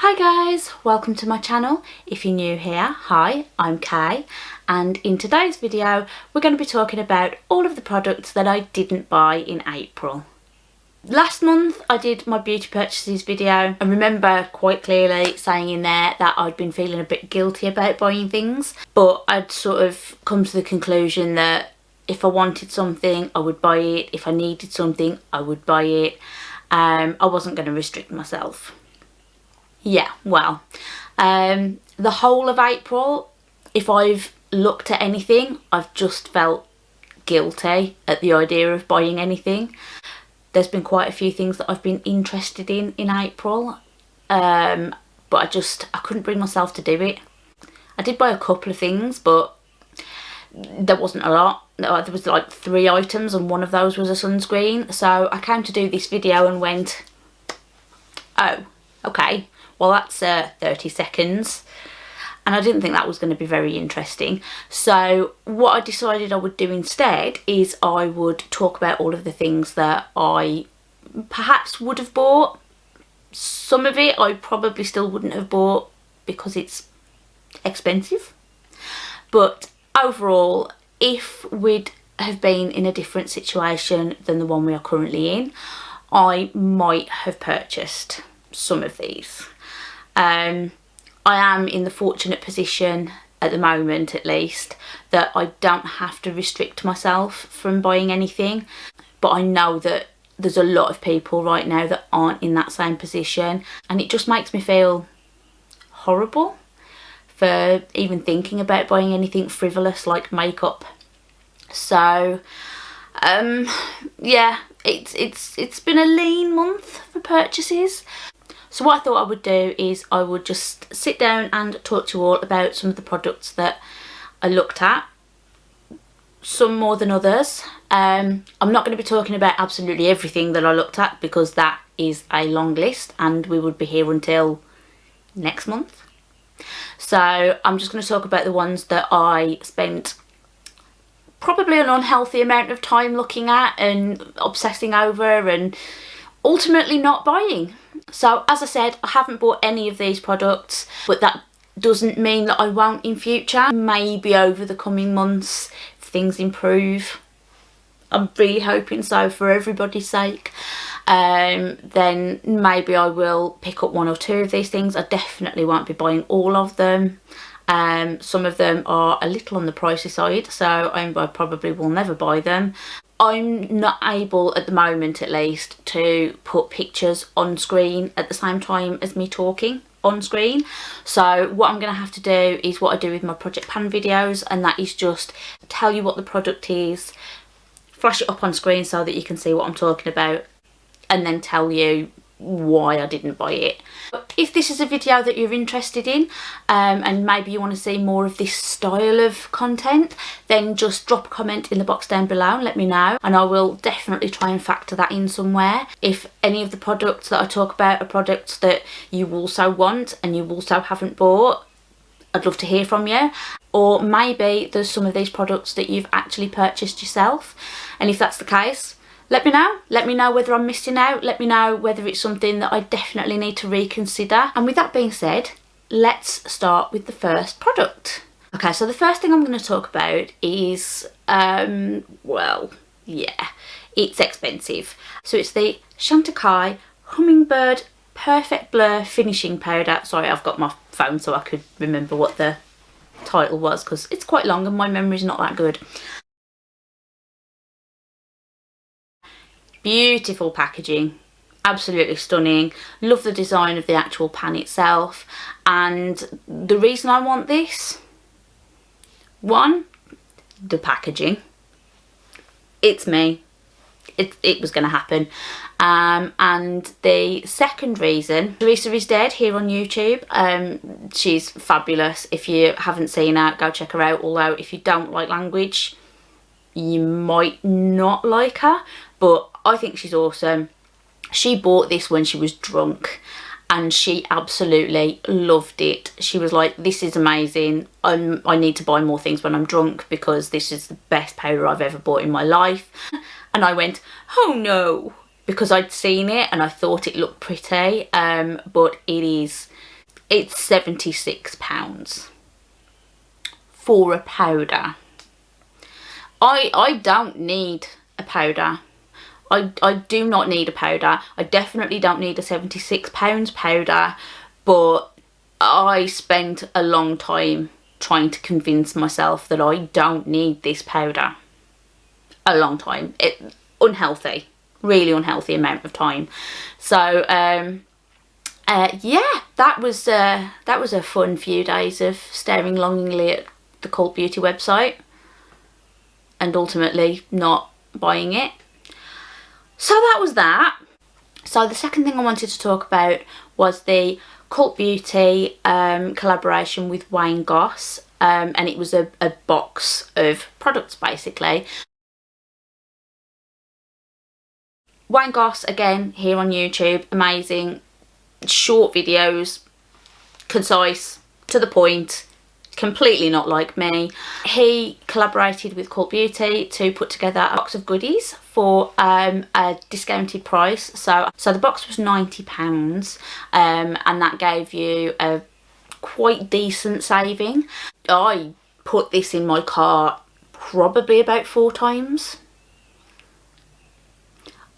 Hi guys, welcome to my channel. If you're new here, hi, I'm Kay, and in today's video we're going to be talking about all of the products that I didn't buy in April. Last month I did my beauty purchases video and remember quite clearly saying in there that I'd been feeling a bit guilty about buying things, but I'd sort of come to the conclusion that if I wanted something I would buy it, if I needed something I would buy it. I wasn't going to restrict myself. Yeah, well, the whole of April, if I've looked at anything, I've just felt guilty at the idea of buying anything. There's been quite a few things that I've been interested in April, but I couldn't bring myself to do it. I did buy a couple of things, but there wasn't a lot. There was like 3 items and one of those was a sunscreen. So I came to do this video and went, oh, okay. Well, that's 30 seconds, and I didn't think that was going to be very interesting. So what I decided I would do instead is I would talk about all of the things that I perhaps would have bought. Some of it I probably still wouldn't have bought because it's expensive. But overall, if we'd have been in a different situation than the one we are currently in, I might have purchased some of these. I am in the fortunate position at the moment, at least, that I don't have to restrict myself from buying anything, but I know that there's a lot of people right now that aren't in that same position, and it just makes me feel horrible for even thinking about buying anything frivolous like makeup. So yeah, it's been a lean month for purchases. So what I thought I would do is I would just sit down and talk to you all about some of the products that I looked at, some more than others. I'm not going to be talking about absolutely everything that I looked at because that is a long list and we would be here until next month. So I'm just going to talk about the ones that I spent probably an unhealthy amount of time looking at and obsessing over and ultimately not buying. So as I said, I haven't bought any of these products, but that doesn't mean that I won't in future. Maybe over the coming months if things improve. I'm really hoping so for everybody's sake. Then maybe I will pick up 1 or 2 of these things. I definitely won't be buying all of them. Some of them are a little on the pricey side, so I probably will never buy them. I'm not able at the moment, at least, to put pictures on screen at the same time as me talking on screen. So what I'm going to have to do is what I do with my Project Pan videos, and that is just tell you what the product is, flash it up on screen so that you can see what I'm talking about, and then tell you why I didn't buy it. If this is a video that you're interested in and maybe you want to see more of this style of content, then just drop a comment in the box down below and let me know, and I will definitely try and factor that in somewhere. If any of the products that I talk about are products that you also want and you also haven't bought, I'd love to hear from you. Or maybe there's some of these products that you've actually purchased yourself, and if that's the case, let me know. Let me know whether I'm missing out. Let me know whether it's something that I definitely need to reconsider. And with that being said, let's start with the first product. Okay, so the first thing I'm going to talk about is, well, yeah, it's expensive. So it's the Chantecaille Hummingbird Perfect Blur Finishing Powder. Sorry, I've got my phone so I could remember what the title was because it's quite long and my memory's not that good. Beautiful packaging, absolutely stunning. Love the design of the actual pan itself, and the reason I want this, one, the packaging. It's me. It was going to happen. And the second reason, Theresa is dead here on YouTube. She's fabulous. If you haven't seen her, go check her out. Although if you don't like language, you might not like her, but I think she's awesome. She bought this when she was drunk and she absolutely loved it. She was like, this is amazing. I need to buy more things when I'm drunk because this is the best powder I've ever bought in my life. And I went, oh no, because I'd seen it and I thought it looked pretty, but it is It's £76 for a powder. I don't need a powder. I do not need a powder. I definitely don't need a £76 powder, but I spent a long time trying to convince myself that I don't need this powder. A long time. Unhealthy. Really unhealthy amount of time. So yeah, that was a fun few days of staring longingly at the Cult Beauty website and ultimately not buying it. So that was that. So the second thing I wanted to talk about was the Cult Beauty collaboration with Goss, and it was a box of products basically. Goss, again, here on YouTube, amazing, short videos, concise, to the point, completely not like me. He collaborated with Cult Beauty to put together a box of goodies for a discounted price. So the box was £90, and that gave you a quite decent saving. I put this in my cart probably about 4 times.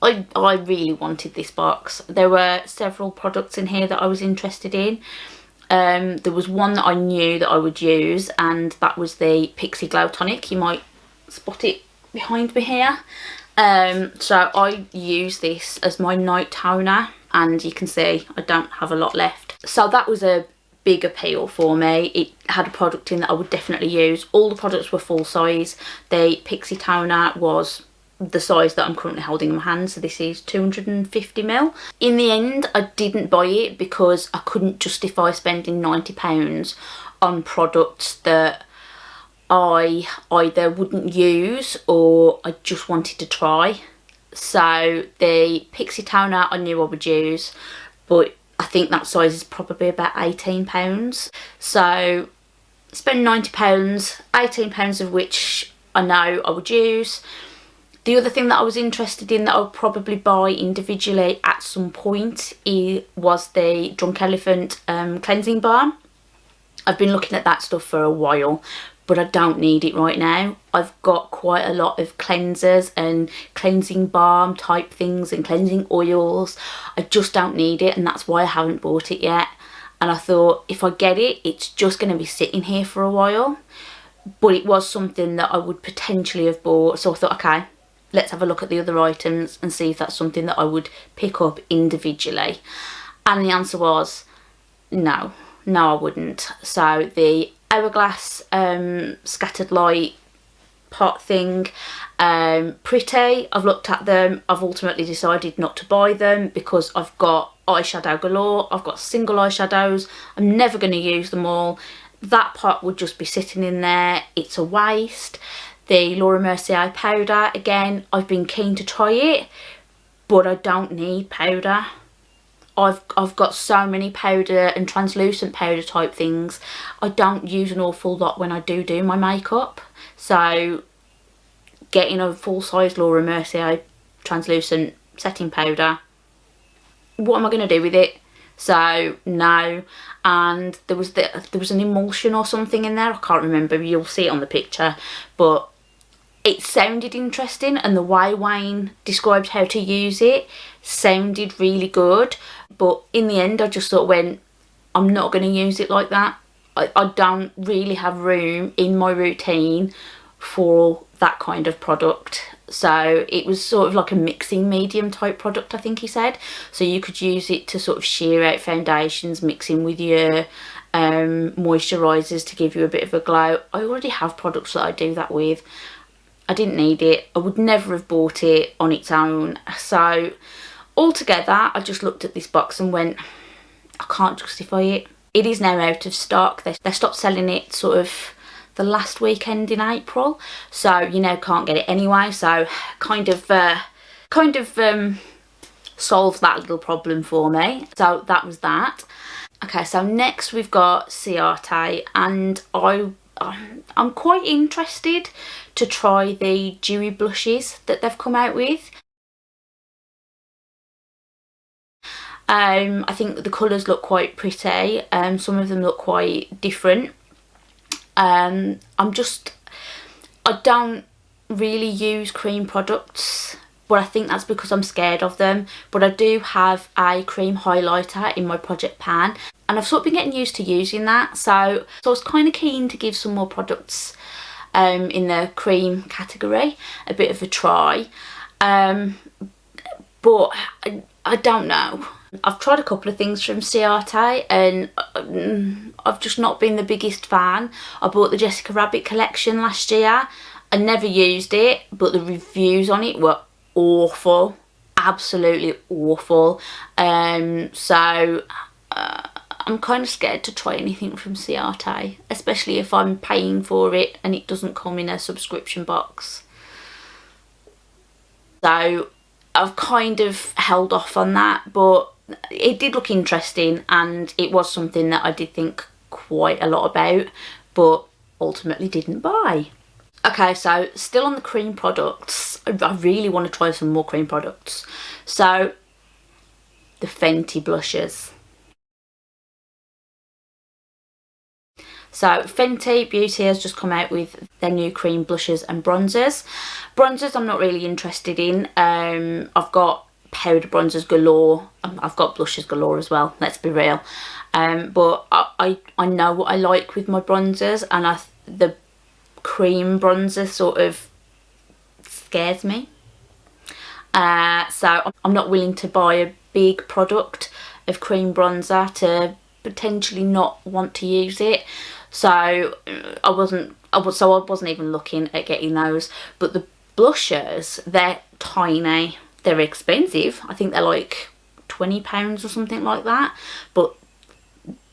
I really wanted this box. There were several products in here that I was interested in. There was one that I knew that I would use, and that was the Pixie Glow Tonic. You might spot it behind me here. So I use this as my night toner, and you can see I don't have a lot left. So that was a big appeal for me. It had a product in that I would definitely use. All the products were full size. The Pixie toner was the size that I'm currently holding in my hand, so this is 250ml. In the end, I didn't buy it because I couldn't justify spending £90 on products that I either wouldn't use or I just wanted to try. So the Pixie toner I knew I would use, but I think that size is probably about £18. So spend £90, £18 of which I know I would use. The other thing that I was interested in that I would probably buy individually at some point was the Drunk Elephant cleansing balm. I've been looking at that stuff for a while, but I don't need it right now. I've got quite a lot of cleansers and cleansing balm type things and cleansing oils. I just don't need it, and that's why I haven't bought it yet. And I thought if I get it, it's just going to be sitting here for a while. But it was something that I would potentially have bought, so I thought, okay, let's have a look at the other items and see if that's something that I would pick up individually. And the answer was no, I wouldn't. So the Hourglass scattered light pot thing, pretty. I've looked at them. I've ultimately decided not to buy them because I've got eyeshadow galore. I've got single eyeshadows. I'm never going to use them all. That pot would just be sitting in there. It's a waste. The Laura Mercier powder, again, I've been keen to try it, but I don't need powder. I've got so many powder and translucent powder type things. I don't use an awful lot when I do my makeup. So getting a full-size Laura Mercier translucent setting powder, what am I going to do with it? So no. And there was an emulsion or something in there. I can't remember. You'll see it on the picture, but it sounded interesting, and the way Wayne described how to use it sounded really good. But in the end, I just sort of went, I'm not going to use it like that. I don't really have room in my routine for that kind of product. So it was sort of like a mixing medium type product, I think he said. So you could use it to sort of sheer out foundations, mixing with your moisturisers to give you a bit of a glow. I already have products that I do that with. I didn't need it. I would never have bought it on its own. So altogether, I just looked at this box and went, I can't justify it. It is now out of stock. They stopped selling it sort of the last weekend in April, so you now can't get it anyway. So kind of solved that little problem for me. So that was that. Okay, so next we've got Ciate, and I'm quite interested to try the dewy blushes that they've come out with. I think the colours look quite pretty. Some of them look quite different. I don't really use cream products, but I think that's because I'm scared of them. But I do have a cream highlighter in my project pan, and I've sort of been getting used to using that, so I was kind of keen to give some more products in the cream category a bit of a try. But I don't know. I've tried a couple of things from Ciate and I've just not been the biggest fan. I bought the Jessica Rabbit collection last year. I never used it, but the reviews on it were awful. Absolutely awful. So I'm kind of scared to try anything from Ciate, especially if I'm paying for it and it doesn't come in a subscription box. So I've kind of held off on that, but it did look interesting and it was something that I did think quite a lot about, but ultimately didn't buy. Okay, so still on the cream products, I really want to try some more cream products. So the Fenty blushes. So Fenty Beauty has just come out with their new cream blushes and bronzers. Bronzers I'm not really interested in. I've got powder bronzers galore. I've got blushes galore as well, let's be real. But I know what I like with my bronzers, and the cream bronzer sort of scares me. So I'm not willing to buy a big product of cream bronzer to potentially not want to use it. So I wasn't even looking at getting those. But the blushers, they're tiny. They're expensive. I think they're like £20 or something like that. But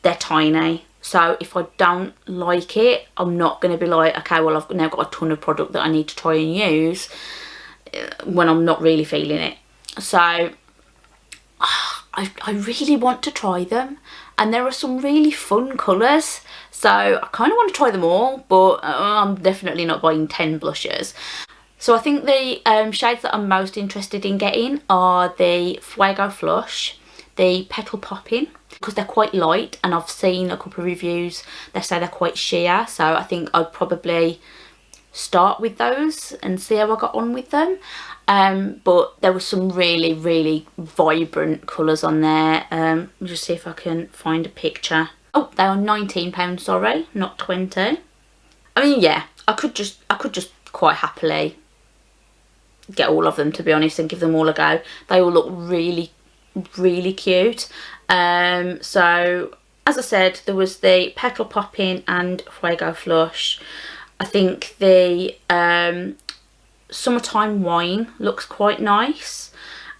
they're tiny. So if I don't like it, I'm not going to be like, okay, well, I've now got a ton of product that I need to try and use when I'm not really feeling it. So I really want to try them. And there are some really fun colours. So I kind of want to try them all, but I'm definitely not buying 10 blushes. So I think the shades that I'm most interested in getting are the Fuego Flush, the Petal Poppin', because they're quite light, and I've seen a couple of reviews that say they're quite sheer, so I think I'd probably start with those and see how I got on with them. But there were some really, really vibrant colours on there. Let me just see if I can find a picture. Oh, they are £19, sorry, not 20. I mean, yeah, I could just quite happily get all of them, to be honest, and give them all a go. They all look really, really cute. So as I said, there was the Petal Poppin' and Fuego Flush. I think the Summertime Wine looks quite nice,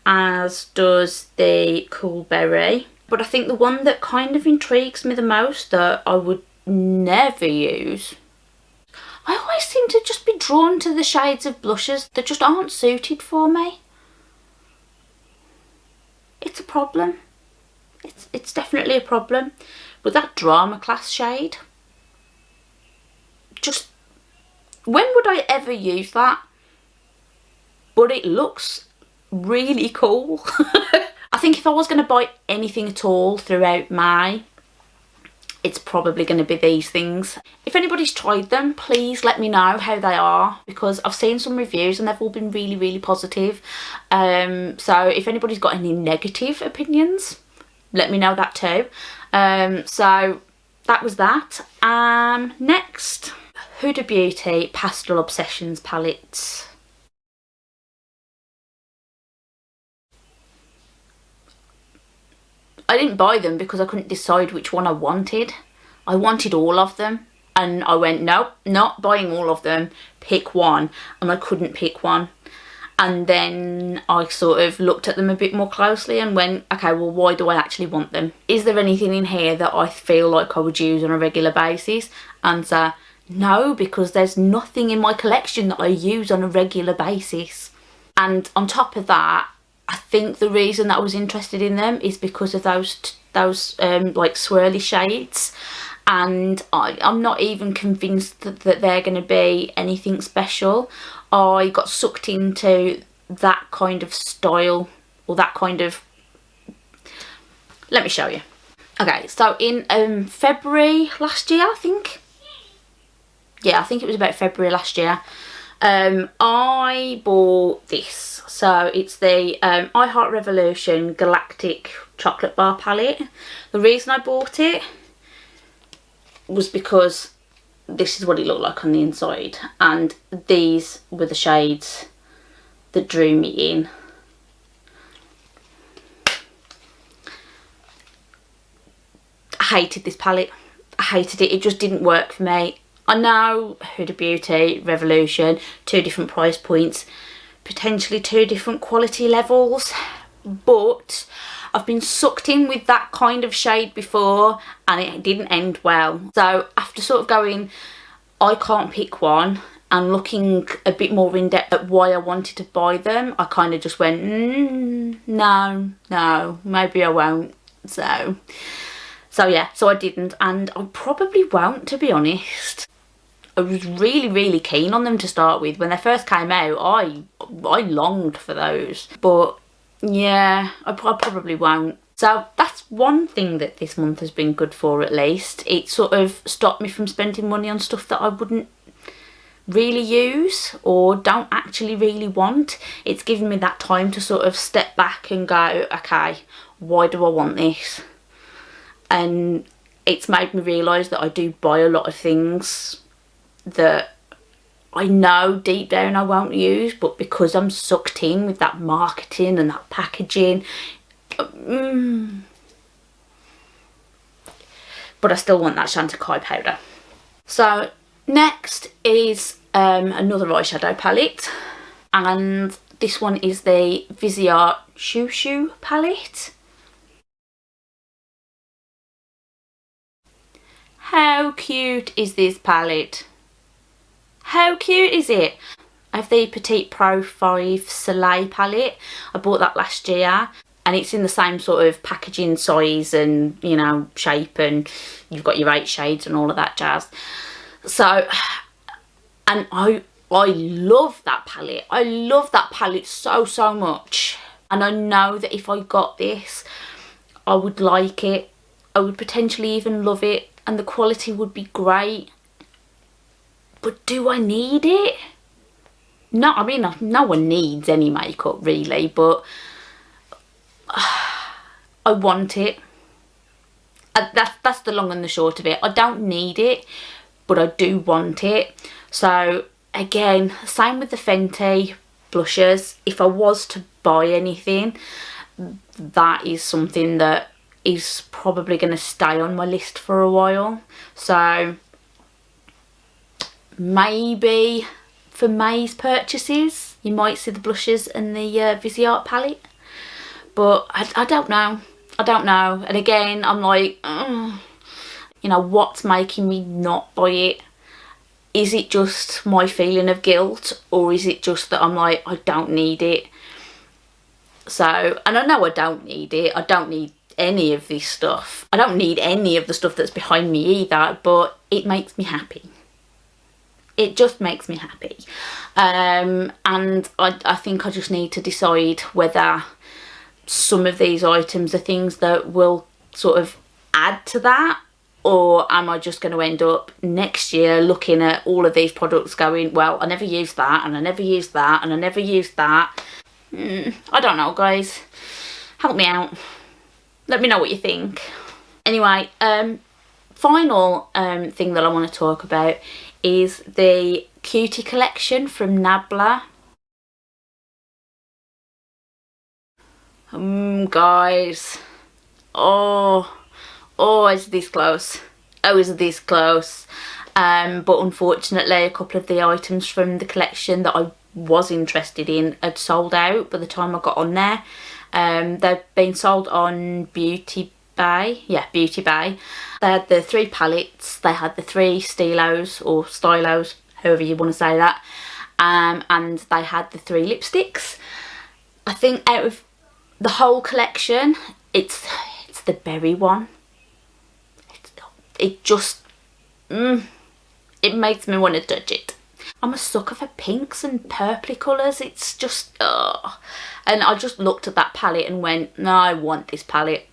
as does the Cool Berry. But I think the one that kind of intrigues me the most, that I would never use, I always seem to just be drawn to the shades of blushes that just aren't suited for me. It's a problem. It's definitely a problem. But that Drama Class shade, just, when would I ever use that? But it looks really cool. I think if I was going to buy anything at all throughout May, it's probably going to be these things. If anybody's tried them, please let me know how they are, because I've seen some reviews and they've all been really, really positive. So if anybody's got any negative opinions, let me know that too. So that was that. Next, Huda Beauty Pastel Obsessions palettes. I didn't buy them because I couldn't decide which one I wanted. I wanted all of them, and I went, nope, not buying all of them, pick one, and I couldn't pick one. And then I sort of looked at them a bit more closely and went, okay, well, why do I actually want them? Is there anything in here that I feel like I would use on a regular basis? Answer, no, because there's nothing in my collection that I use on a regular basis. And on top of that, I think the reason that I was interested in them is because of those like swirly shades, and I'm not even convinced that they're going to be anything special. I got sucked into that kind of style, or that kind of Let me show you. Okay, so in February last year, I think. Yeah, I think it was about February last year. I bought this. So it's the I Heart Revolution Galactic Chocolate Bar Palette. The reason I bought it was because this is what it looked like on the inside, and these were the shades that drew me in. I hated this palette. I hated it. It just didn't work for me. I know Huda Beauty, Revolution, 2 different price points, potentially 2 different quality levels, but I've been sucked in with that kind of shade before and it didn't end well. So after sort of going, I can't pick one, and looking a bit more in depth at why I wanted to buy them, I kind of just went, no, maybe I won't. So yeah, so I didn't, and I probably won't, to be honest. I was really keen on them to start with. When they first came out, I longed for those. But yeah, I probably won't. So that's one thing that this month has been good for, at least. It sort of stopped me from spending money on stuff that I wouldn't really use or don't actually really want. It's given me that time to sort of step back and go, okay, why do I want this? And it's made me realise that I do buy a lot of things that I know deep down I won't use, but because I'm sucked in with that marketing and that packaging, but I still want that Chantecaille powder. So next is another eyeshadow palette, and this one is the Viseart Shoo Shoo palette. How cute is this palette? How cute is it? I have the Petite Pro 5 Soleil palette. I bought that last year, and it's in the same sort of packaging size and, you know, shape, and you've got your 8 shades and all of that jazz. So, and I love that palette. I love that palette so much. And I know that if I got this, I would like it. I would potentially even love it, and the quality would be great. But do I need it? No, I mean, no one needs any makeup really, but I want it. That's the long and the short of it. I don't need it, but I do want it. So again, same with the Fenty blushes. If I was to buy anything, that is something that is probably going to stay on my list for a while. So maybe for May's purchases you might see the blushes and the Viseart palette, but I don't know. And again, I'm like, you know, what's making me not buy it? Is it just my feeling of guilt, or is it just that I'm like, I don't need it? So, and I know I don't need it. I don't need any of this stuff. I don't need any of the stuff that's behind me either, but it makes me happy. It just makes me happy. And I think I just need to decide whether some of these items are things that will sort of add to that, or am I just going to end up next year looking at all of these products going, well, I never used that, and I never used that, and I never used that. I don't know, guys. Help me out. Let me know what you think. Anyway, final thing that I want to talk about is the Cutie collection from Nabla. Guys. Oh, it's this close. Oh, is this close. But unfortunately, a couple of the items from the collection that I was interested in had sold out by the time I got on there. They've been sold on Beauty Bay. Yeah, Beauty Bay. They had the 3 palettes. They had the 3 stylos, or stylos, however you want to say that. And they had the 3 lipsticks. I think out of the whole collection, it's the berry one. It just, it makes me want to touch it. I'm a sucker for pinks and purpley colours. It's just, and I just looked at that palette and went, no, I want this palette.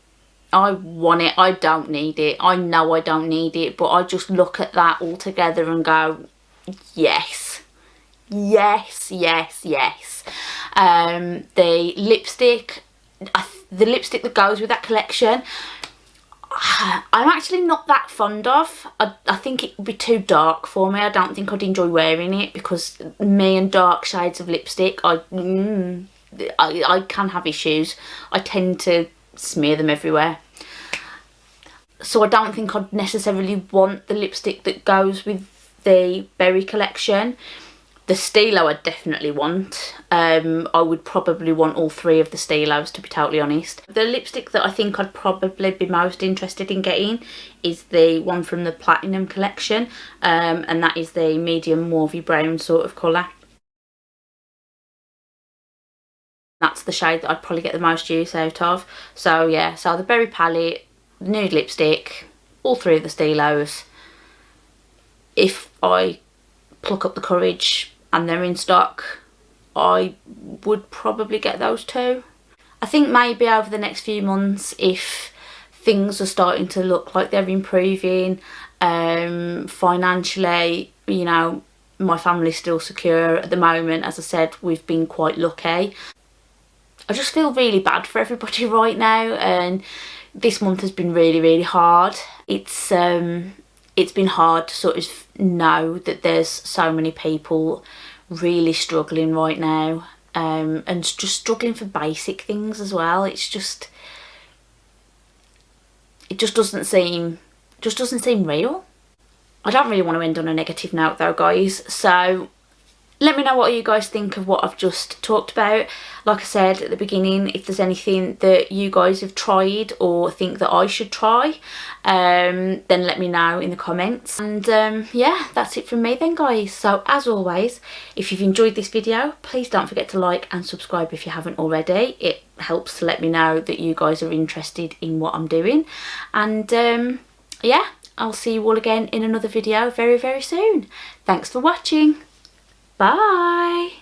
I want it. I don't need it. I know I don't need it, but I just look at that all together and go, yes, yes, yes, yes. The lipstick that goes with that collection, I'm actually not that fond of. I think it would be too dark for me. I don't think I'd enjoy wearing it, because me and dark shades of lipstick, I can have issues. I tend to smear them everywhere. So I don't think I'd necessarily want the lipstick that goes with the berry collection. The Stilo I definitely want. I would probably want all 3 of the Stilos, to be totally honest. The lipstick that I think I'd probably be most interested in getting is the one from the Platinum collection, and that is the medium mauvey brown sort of colour. That's the shade that I'd probably get the most use out of. So yeah, so the berry palette, the nude lipstick, all 3 of the Stilos. If I pluck up the courage and they're in stock, I would probably get those 2. I think maybe over the next few months, if things are starting to look like they're improving, financially, you know, my family's still secure at the moment. As I said, we've been quite lucky. I just feel really bad for everybody right now, and this month has been really, really hard. It's been hard to sort of know that there's so many people really struggling right now, and just struggling for basic things as well. It just doesn't seem real. I don't really want to end on a negative note though, guys, so let me know what you guys think of what I've just talked about. Like I said at the beginning, if there's anything that you guys have tried or think that I should try, then let me know in the comments. And yeah, that's it from me then, guys. So as always, if you've enjoyed this video, please don't forget to like and subscribe if you haven't already. It helps to let me know that you guys are interested in what I'm doing. And yeah, I'll see you all again in another video very, very soon. Thanks for watching. Bye.